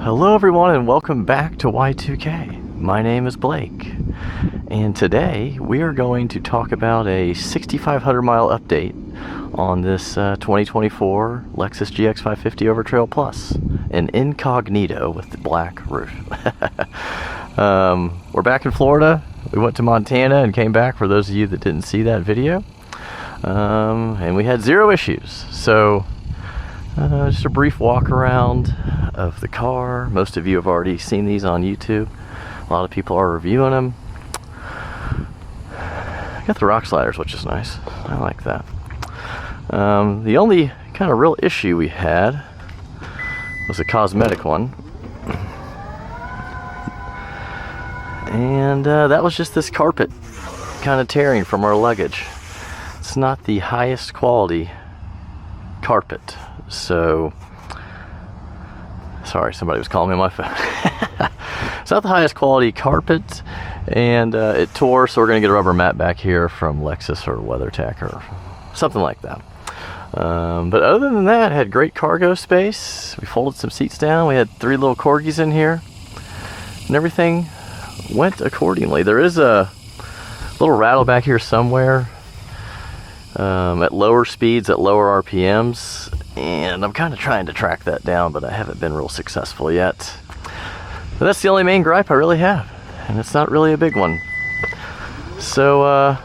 Hello everyone and welcome back to Y2K. My name is Blake and today we are going to talk about a 6,500 mile update on this 2024 Lexus GX550 Overtrail Plus, an incognito with the black roof. We're back in Florida. We went to Montana and came back, for those of you that didn't see that video, and we had zero issues. So just a brief walk around of the car. Most of you have already seen these on YouTube. A lot of people are reviewing them. Got the rock sliders, which is nice. I like that. The only kind of real issue we had was a cosmetic one, and that was just this carpet kind of tearing from our luggage. It's not the highest quality carpet, so sorry, somebody was calling me on my phone. It's not the highest quality carpet, and it tore, so we're gonna get a rubber mat back here from Lexus or WeatherTech or something like that. But other than that, it had great cargo space. We folded some seats down. We had 3 little corgis in here, and everything went accordingly. There is a little rattle back here somewhere at lower speeds, at lower RPMs, and I'm kind of trying to track that down, but I haven't been real successful yet. But that's the only main gripe I really have, and it's not really a big one. So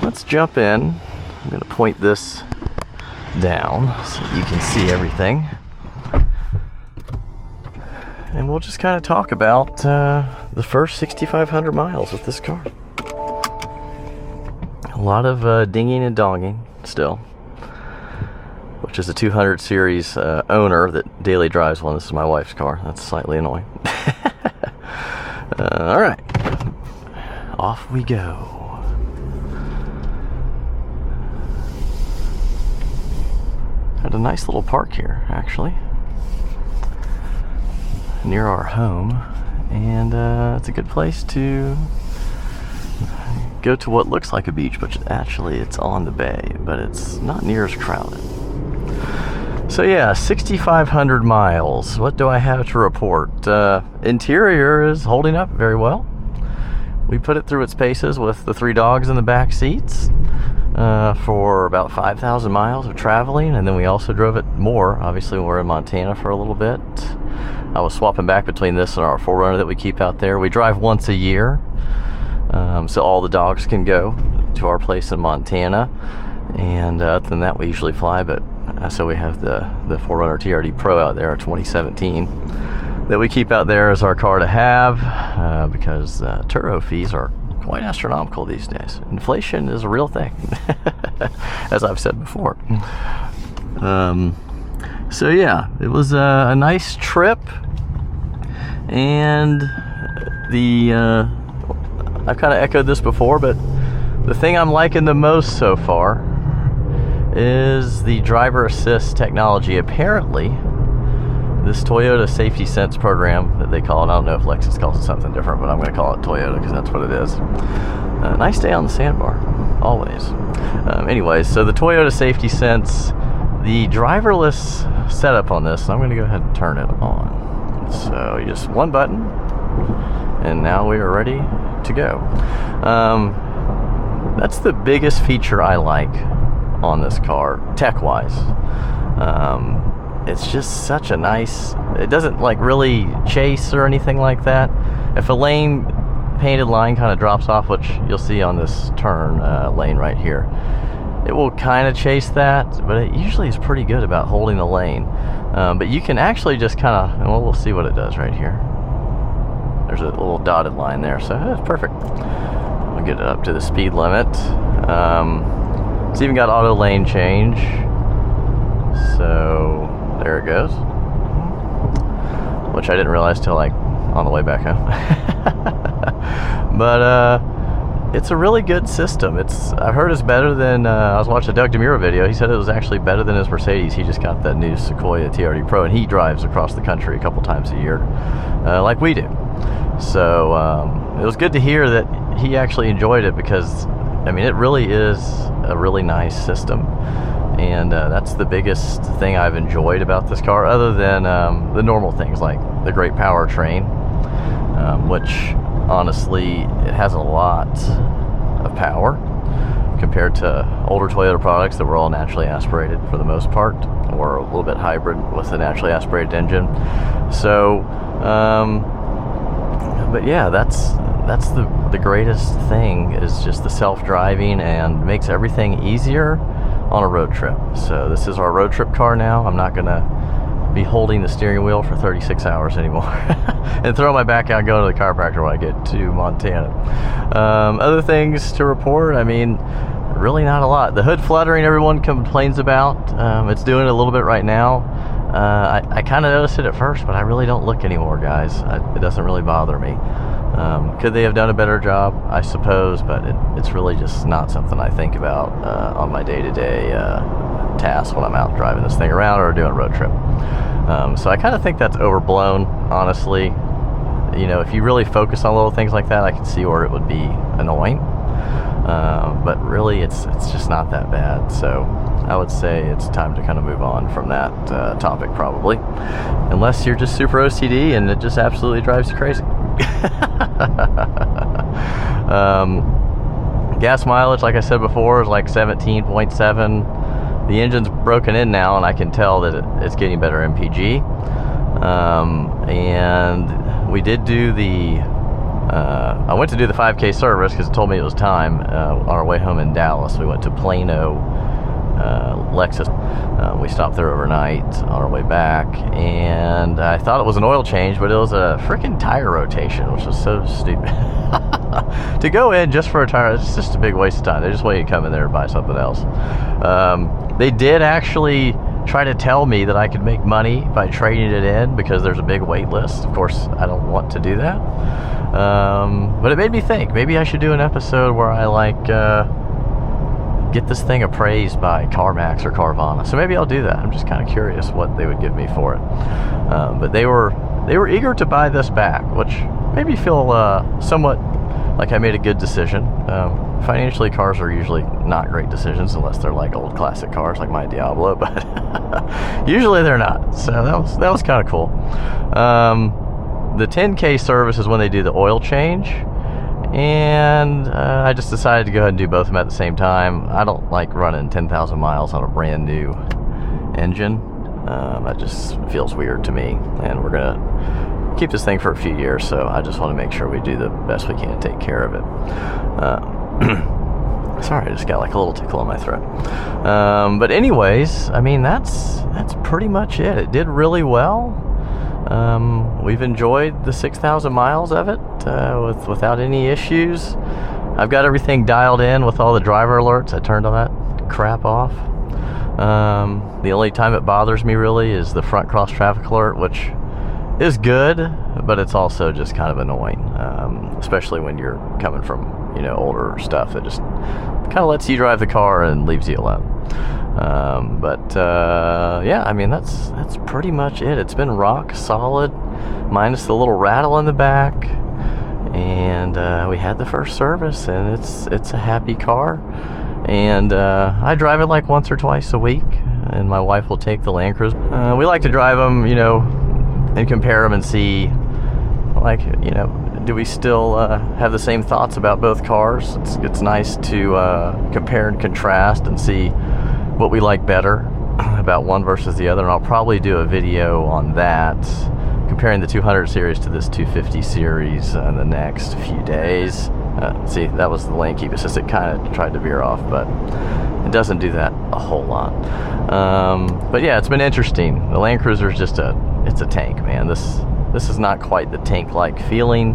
let's jump in. I'm going to point this down so you can see everything, and we'll just kind of talk about the first 6,500 miles with this car. A lot of dinging and donging still, which is a 200 series owner that daily drives one. This is my wife's car. That's slightly annoying. All right, off we go. Had a nice little park here, actually, near our home, and it's a good place to go to what looks like a beach, but actually it's on the bay, but it's not near as crowded. So yeah, 6,500 miles. What do I have to report? Interior is holding up very well. We put it through its paces with the 3 dogs in the back seats for about 5,000 miles of traveling, and then we also drove it more, obviously, when we were in Montana for a little bit. I was swapping back between this and our 4Runner that we keep out there. We drive once a year, so all the dogs can go to our place in Montana, and other than that we usually fly. But so we have the 4Runner TRD Pro out there, 2017, that we keep out there as our car to have, because Turo fees are quite astronomical these days. Inflation is a real thing, as I've said before. So yeah, it was a nice trip, and I've kind of echoed this before, but the thing I'm liking the most so far is the driver assist technology. Apparently, this Toyota Safety Sense program that they call it, I don't know if Lexus calls it something different, but I'm going to call it Toyota because that's what it is. Nice day on the sandbar, always. Anyways, so the Toyota Safety Sense, the driverless setup on this, I'm going to go ahead and turn it on. So just one button, and now we are ready to go. That's the biggest feature I like on this car, tech-wise. It's just such a nice, it doesn't like really chase or anything like that. If a lane, painted line kind of drops off, which you'll see on this turn lane right here, it will kind of chase that, but it usually is pretty good about holding the lane. But you can actually just kind of, well, we'll see what it does right here. There's a little dotted line there, so it's perfect. I'll get it up to the speed limit. It's even got auto lane change, so there it goes, which I didn't realize till like on the way back home. But it's a really good system. I've heard it's better than, I was watching a Doug DeMuro video. He said it was actually better than his Mercedes. He just got that new Sequoia TRD Pro, and he drives across the country a couple times a year, like we do. So it was good to hear that he actually enjoyed it, because I mean, it really is a really nice system. and that's the biggest thing I've enjoyed about this car, other than the normal things like the great powertrain, which honestly it has a lot of power compared to older Toyota products that were all naturally aspirated for the most part, or a little bit hybrid with a naturally aspirated engine. So but yeah, that's the greatest thing, is just the self-driving, and makes everything easier on a road trip. So this is our road trip car now. I'm not gonna be holding the steering wheel for 36 hours anymore and throw my back out and go to the chiropractor when I get to Montana. Other things to report, I mean, really not a lot. The hood fluttering everyone complains about, it's doing it a little bit right now. I kind of noticed it at first, but I really don't look anymore, guys. It doesn't really bother me. Could they have done a better job? I suppose, but it's really just not something I think about on my day-to-day tasks when I'm out driving this thing around or doing a road trip. So I kind of think that's overblown, honestly. You know, if you really focus on little things like that, I can see where it would be annoying. But really, it's just not that bad. So I would say it's time to kind of move on from that topic, probably, unless you're just super OCD and it just absolutely drives you crazy. Gas mileage, like I said before, is like 17.7. The engine's broken in now, and I can tell that it's getting better MPG. And we did do the I went to do the 5K service because it told me it was time on our way home in Dallas. We went to Plano, Lexus. We stopped there overnight on our way back, and I thought it was an oil change, but it was a freaking tire rotation, which was so stupid. To go in just for a tire, it's just a big waste of time. They just want you to come in there and buy something else. They did actually try to tell me that I could make money by trading it in because there's a big wait list. Of course, I don't want to do that. But it made me think, maybe I should do an episode where I get this thing appraised by CarMax or Carvana. So maybe I'll do that. I'm just kind of curious what they would give me for it. But they were eager to buy this back, which made me feel somewhat like I made a good decision. Financially, cars are usually not great decisions unless they're like old classic cars like my Diablo, but usually they're not. So that was kind of cool. The 10K service is when they do the oil change, and I just decided to go ahead and do both of them at the same time. I don't like running 10,000 miles on a brand new engine. That just feels weird to me, and we're gonna keep this thing for a few years, so I just want to make sure we do the best we can to take care of it. Sorry, I just got like a little tickle in my throat. But anyways, I mean, that's pretty much it. It did really well. We've enjoyed the 6,000 miles of it without any issues. I've got everything dialed in with all the driver alerts. I turned all that crap off. The only time it bothers me really is the front cross traffic alert, which is good, but it's also just kind of annoying, especially when you're coming from, older stuff that just kind of lets you drive the car and leaves you alone. Yeah, I mean, that's pretty much it. It's been rock solid, minus the little rattle in the back, and we had the first service, and it's a happy car, and I drive it like once or twice a week, and my wife will take the Land Cruiser. We like to drive them, and compare them and see, like, do we still have the same thoughts about both cars? It's nice to compare and contrast and see what we like better about one versus the other, and I'll probably do a video on that, comparing the 200 series to this 250 series in the next few days. See, that was the lane keep assist. It kind of tried to veer off, but it doesn't do that a whole lot. But yeah, it's been interesting. The Land Cruiser is just it's a tank, man. This is not quite the tank-like feeling,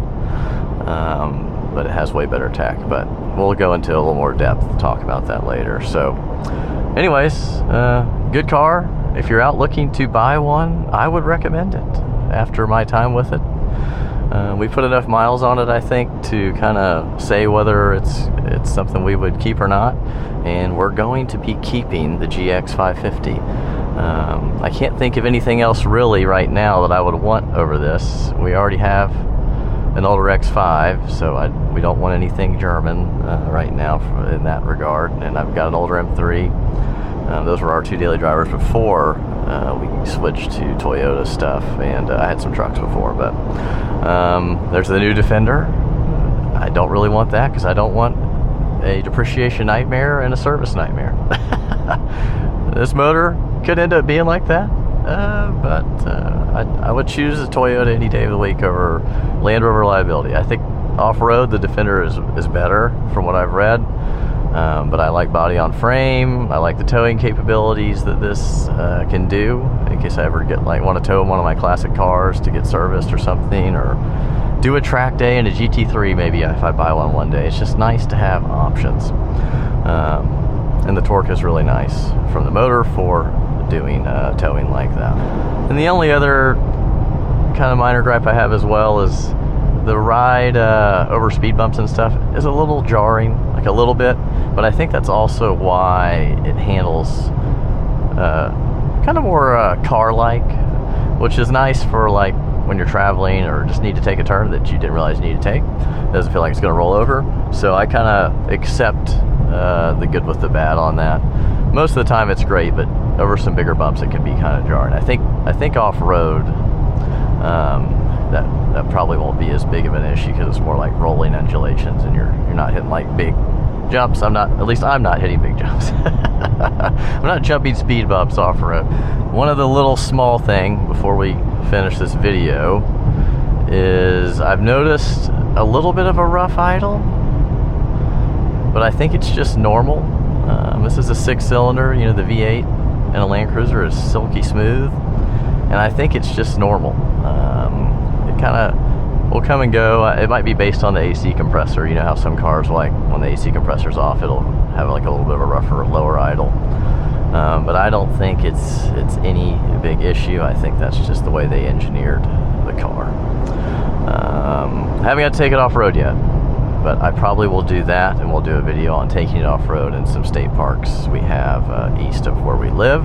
but it has way better tech. But we'll go into a little more depth and talk about that later. So anyways, good car. If you're out looking to buy one, I would recommend it after my time with it. We put enough miles on it, I think, to kind of say whether it's something we would keep or not, and we're going to be keeping the GX550. I can't think of anything else really right now that I would want over this. We already have an older X5, so we don't want anything German right now in that regard, and I've got an older M3. Those were our two daily drivers before we switched to Toyota stuff, and I had some trucks before, but there's the new Defender. I don't really want that because I don't want a depreciation nightmare and a service nightmare. This motor could end up being like that, but I would choose a Toyota any day of the week over Land Rover reliability. I think off-road the Defender is better from what I've read, but I like body on frame. I like the towing capabilities that this can do in case I ever want to tow one of my classic cars to get serviced or something, or do a track day in a GT3 maybe if I buy one day. It's just nice to have options. And the torque is really nice from the motor for doing towing like that. And the only other kind of minor gripe I have as well is the ride over speed bumps and stuff is a little jarring, like a little bit, but I think that's also why it handles kind of more car-like, which is nice for like when you're traveling or just need to take a turn that you didn't realize you need to take. It doesn't feel like it's going to roll over, so I kind of accept the good with the bad on that. Most of the time it's great, but over some bigger bumps it can be kind of jarring. I think off-road that probably won't be as big of an issue because it's more like rolling undulations and you're not hitting like big jumps. I'm not hitting big jumps. I'm not jumping speed bumps off-road. One of the little small thing before we finish this video is I've noticed a little bit of a rough idle, but I think it's just normal. This is a 6-cylinder, you know, the V8 in a Land Cruiser is silky smooth, and I think it's just normal. It kind of will come and go. It might be based on the AC compressor. You know how some cars, like when the AC compressor's off, it'll have like a little bit of a rougher, lower idle. But I don't think it's any big issue. I think that's just the way they engineered the car. I haven't got to take it off-road yet, but I probably will do that, and we'll do a video on taking it off-road in some state parks we have east of where we live,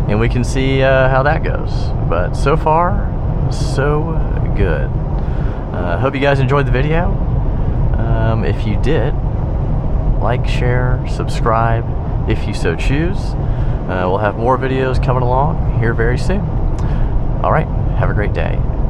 and we can see how that goes. But so far, so good. Hope you guys enjoyed the video. If you did, like, share, subscribe if you so choose. We'll have more videos coming along here very soon. All right, have a great day.